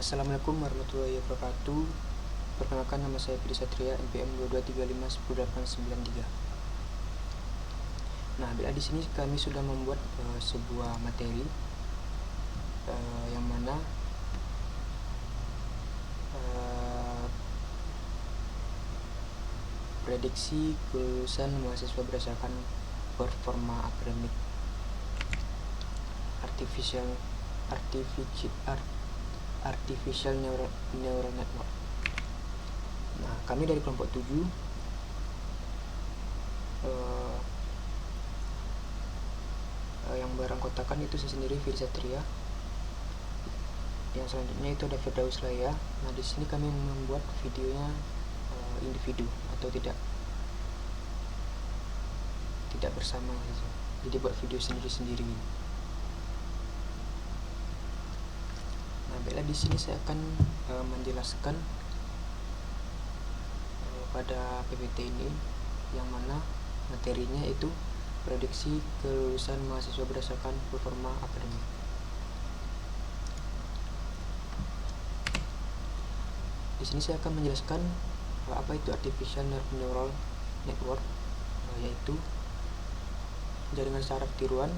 Assalamualaikum warahmatullahi wabarakatuh. Perkenalkan, nama saya Fidi Satria, NPM 2235108893. Nah, bila di sini kami sudah membuat sebuah materi yang mana prediksi kelulusan mahasiswa berdasarkan performa akademik artificial neural network. Nah, kami dari kelompok 7 yang beranggotakan itu saya sendiri, Fidi Satria. Yang selanjutnya itu ada Firdaus Laya. Nah, di sini kami membuat videonya individu atau tidak bersama gitu. Jadi buat video sendiri-sendiri. Nah, baiklah, di sini saya akan menjelaskan pada PPT ini, yang mana materinya itu prediksi kelulusan mahasiswa berdasarkan performa akademik. Di sini saya akan menjelaskan apa itu artificial neural network, yaitu jaringan saraf tiruan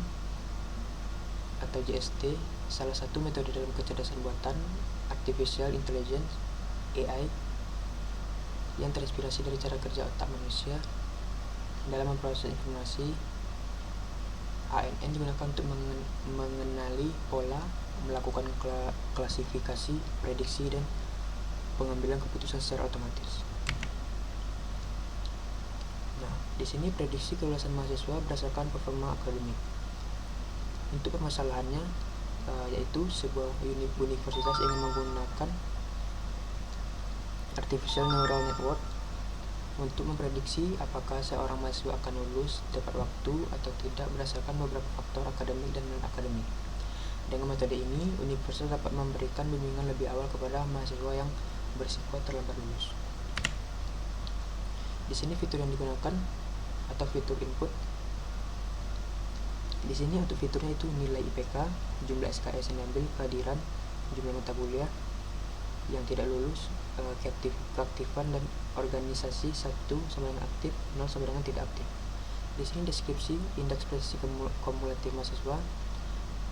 atau JST, salah satu metode dalam kecerdasan buatan artificial intelligence AI yang terinspirasi dari cara kerja otak manusia dalam memproses informasi. ANN digunakan untuk mengenali pola, melakukan klasifikasi, prediksi, dan pengambilan keputusan secara otomatis. Nah, di sini prediksi kelulusan mahasiswa berdasarkan performa akademik. Untuk permasalahannya, yaitu sebuah universitas ingin menggunakan artificial neural network untuk memprediksi apakah seorang mahasiswa akan lulus tepat waktu atau tidak berdasarkan beberapa faktor akademik dan non-akademik. Dengan metode ini, universitas dapat memberikan bimbingan lebih awal kepada mahasiswa yang berisiko terlambat lulus. Di sini fitur yang digunakan atau fitur input. Di sini untuk fiturnya itu nilai IPK, jumlah SKS yang diambil, kehadiran, jumlah mata kuliah yang tidak lulus, keaktifan dan organisasi 1 sama dengan aktif, 0 sama dengan tidak aktif. Di sini deskripsi, indeks prestasi kumulatif mahasiswa.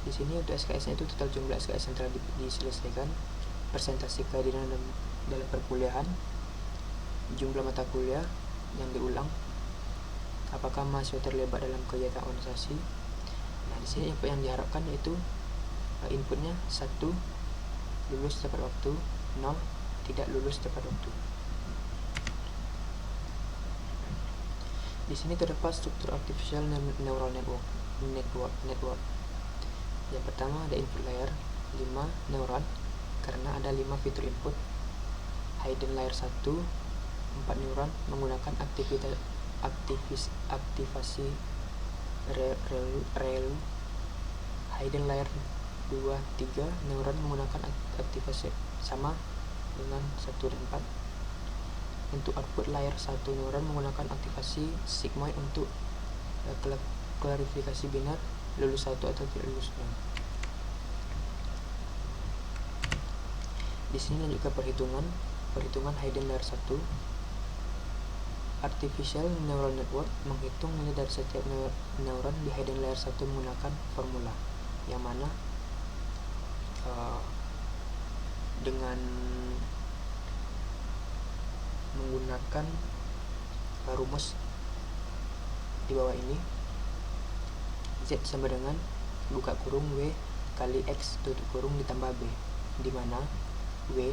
Di sini untuk SKS-nya itu total jumlah SKS yang telah diselesaikan, persentase kehadiran dalam perkuliahan, jumlah mata kuliah yang diulang, apakah mahasiswa terlibat dalam kegiatan organisasi. Nah, di sini yang diharapkan yaitu inputnya 1 lulus tepat waktu, 0 tidak lulus tepat waktu. Di sini terdapat struktur artificial neural network. Yang pertama ada input layer 5 neuron, karena ada 5 fitur input. Hidden layer 1 4 neuron menggunakan aktivasi relu. Hidden layer 2 3 neuron menggunakan aktivasi sama dengan 1 dan 4. Untuk output layer 1 neuron menggunakan aktivasi sigmoid untuk klarifikasi binar lulus 1 atau tidak lulus 0. Di sini lanjut ke perhitungan hidden layer 1. Artificial neural network menghitung nilai dari setiap neuron di hidden layer 1 menggunakan formula, yang mana dengan menggunakan rumus di bawah ini, Z sama dengan buka kurung W kali X tutup kurung ditambah B, di mana W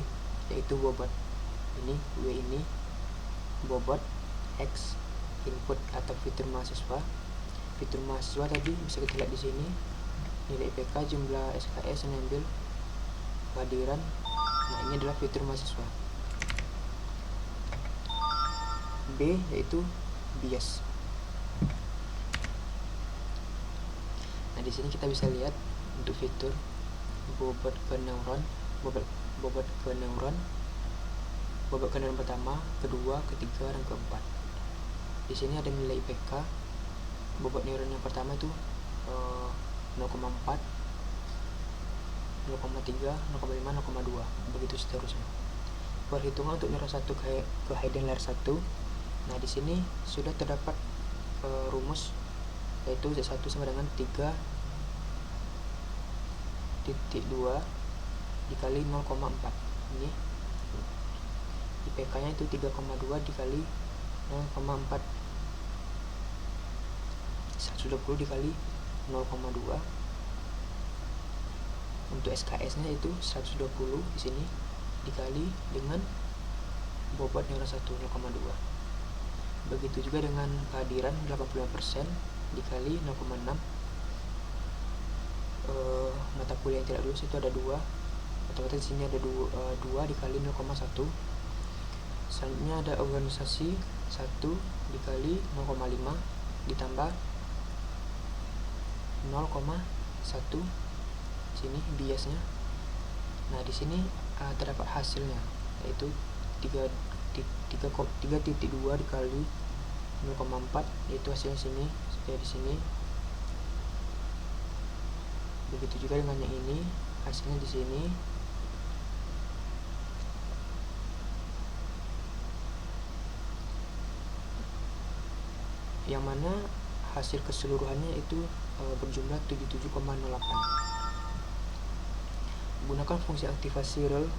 yaitu bobot ini, W ini bobot, X input atau fitur mahasiswa. Fitur mahasiswa tadi bisa kita lihat di sini, nilai IPK, jumlah SKS yang diambil, kehadiran. Nah, ini adalah fitur mahasiswa. B yaitu bias. Nah, di sini kita bisa lihat untuk fitur bobot ke neuron, bobot ke neuron pertama, kedua, ketiga, dan keempat. Di sini ada nilai IPK. Bobot neuron yang pertama itu 0,4, 0,3, 0,5, 0,2, begitu seterusnya. Perhitungan untuk neuron 1 ke hidden layer 1. Nah, di sini sudah terdapat rumus, yaitu Z1 sama dengan 3,2 dikali 0,4. Ini IPK nya itu 3,2 dikali 0,4, 120 dikali 0,2. Untuk SKS nya itu 120 di sini dikali dengan bobot neuron 1 0,2. Begitu juga dengan kehadiran 85% dikali 0,6. Mata kuliah yang tidak lulus itu ada 2, otomatis di sini ada 2 dikali 0,1. Selanjutnya ada organisasi 1 dikali 0,5 ditambah 0,1 sini biasnya. Nah, di sini terdapat hasilnya, yaitu 3,2 dikali 0,4, yaitu hasilnya sini, seperti di sini. Begitu juga dengan yang ini, hasilnya di sini. Yang mana hasil keseluruhannya itu berjumlah 77,08. Gunakan fungsi aktivasi rel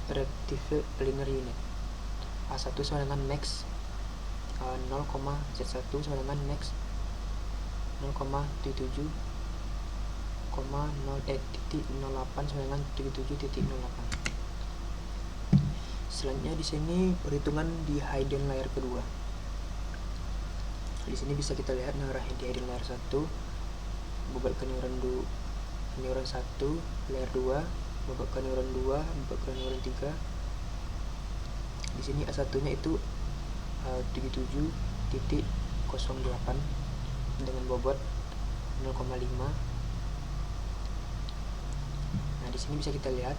rectifier linear unit. A1 sama dengan max 0,Z1 sama dengan max 0,77,08 sama dengan 77.08. Selanjutnya di sini perhitungan di hidden layer kedua. Di sini bisa kita lihat neuron di hidden layer 1 bobot ke neuron 1 layer 2, bobot ke neuron 2, bobot ke neuron 3. Di sini A1-nya itu 77.08 dengan bobot 0,5. Nah, di sini bisa kita lihat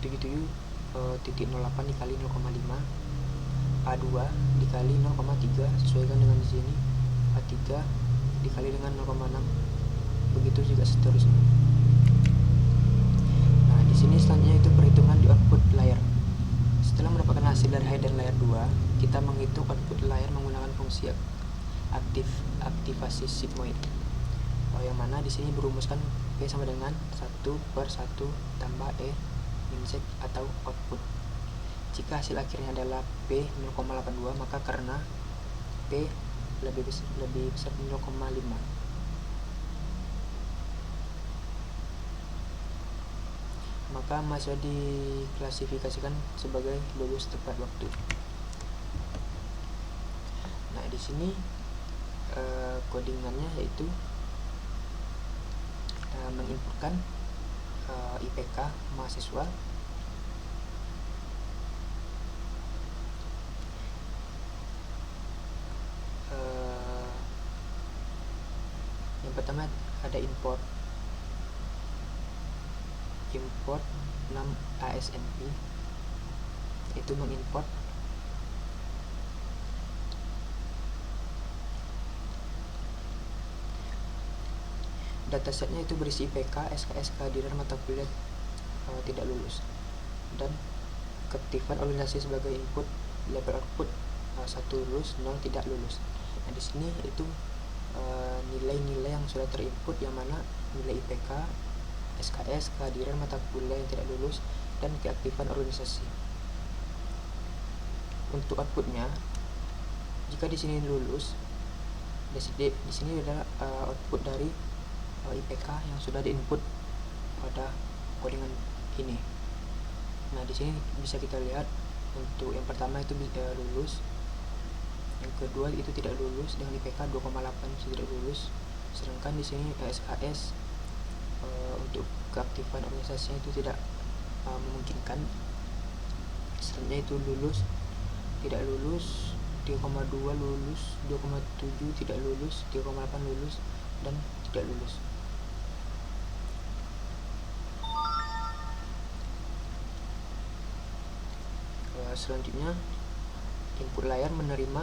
77.08 dikali 0,5, A2 dikali 0,3 sesuaikan dengan di sini, A3 dikali dengan 0,6, begitu juga seterusnya. Nah, di sini selanjutnya itu perhitungan di output layer. Setelah mendapatkan hasil dari hidden layer 2, kita menghitung output layer menggunakan fungsi aktivasi sigmoid. Yang mana di sini berumuskan P sama dengan 1/1 tambah E min Z atau output. Jika hasil akhirnya adalah P 0,82, maka karena P lebih besar 0,5, maka masih diklasifikasikan sebagai lulus tepat waktu. Nah, di sini codingannya yaitu menginputkan IPK mahasiswa, yang pertama ada import 6 ASNP, itu mengimport datasetnya, itu berisi IPK, SKS, kehadiran mata kuliah tidak lulus, dan keaktifan organisasi sebagai input, label output 1 lulus, 0 tidak lulus. Nah, di sini itu nilai-nilai yang sudah terinput, yang mana nilai IPK, SKS, kehadiran mata kuliah yang tidak lulus, dan keaktifan organisasi. Untuk outputnya, jika di sini lulus, di sini adalah output dari IPK yang sudah diinput pada codingan ini. Nah, di sini bisa kita lihat untuk yang pertama itu lulus, yang kedua itu tidak lulus dengan IPK 2,8 tidak lulus, sedangkan di sini SKS untuk keaktifan organisasinya itu tidak memungkinkan. Selanjutnya itu lulus, tidak lulus, 3,2 lulus, 2,7 tidak lulus, 3,8 lulus, dan tidak lulus. Selanjutnya input layer menerima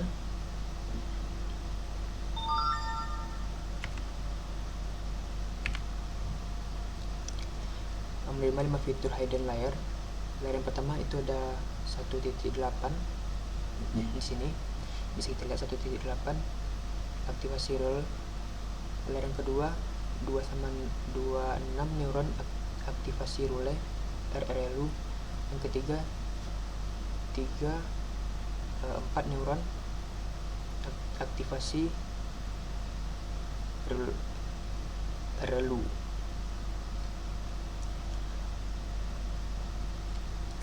menerima 5 fitur hidden layer. Layer yang pertama itu ada 1.8 di sini bisa kita lihat 1.8 aktivasi rel. Layer yang kedua 2/26 neuron aktivasi rule RRLU. Yang ketiga 4 neuron aktivasi RLU.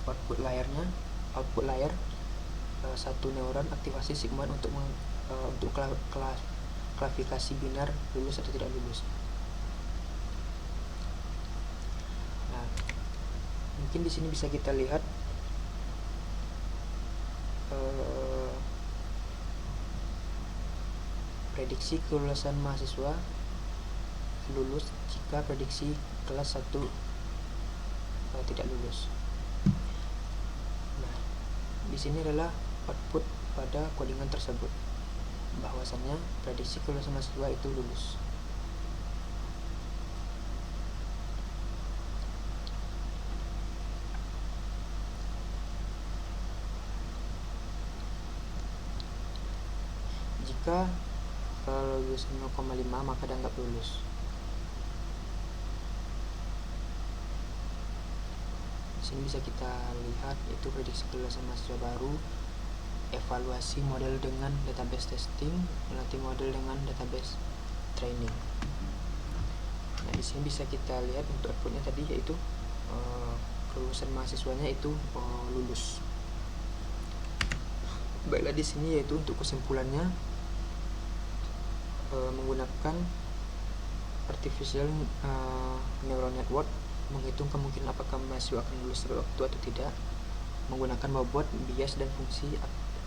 Output layer 1 neuron aktivasi sigmoid untuk klasifikasi binar lulus atau tidak lulus. Nah, mungkin di sini bisa kita lihat prediksi kelulusan mahasiswa lulus jika prediksi kelas 1 tidak lulus. Nah, di sini adalah output pada codingan tersebut, bahwasannya prediksi kelulusan mahasiswa itu lulus. Jika lulus 0,5 maka dianggap lulus. Di sini bisa kita lihat itu prediksi kelulusan mahasiswa baru, evaluasi model dengan database testing, melatih model dengan database training. Nah, di sini bisa kita lihat untuk outputnya tadi yaitu kelulusan mahasiswanya itu lulus. Baiklah, di sini yaitu untuk kesimpulannya, menggunakan artificial neural network menghitung kemungkinan apakah mahasiswa akan lulus tepat waktu atau tidak menggunakan bobot, bias, dan fungsi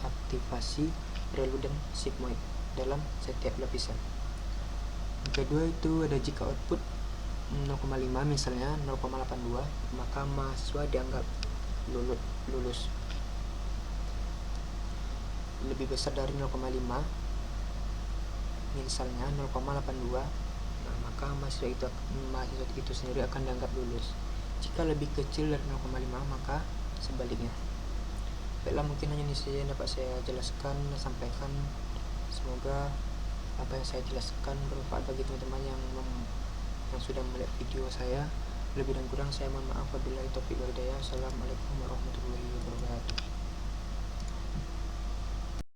aktivasi ReLU dan sigmoid dalam setiap lapisan. Yang kedua itu ada jika output 0,5 misalnya 0,82 maka mahasiswa dianggap lulus. Lebih besar dari 0,5 misalnya 0,82 maka mahasiswa itu sendiri akan dianggap lulus. Jika lebih kecil dari 0,5 maka sebaliknya. Baiklah, mungkin hanya ini saja yang dapat saya jelaskan dan sampaikan. Semoga apa yang saya jelaskan bermanfaat bagi teman-teman yang sudah melihat video saya. Lebih dan kurang saya mohon maaf. Wabillahi taufiq wal hidayah. Assalamualaikum warahmatullahi wabarakatuh.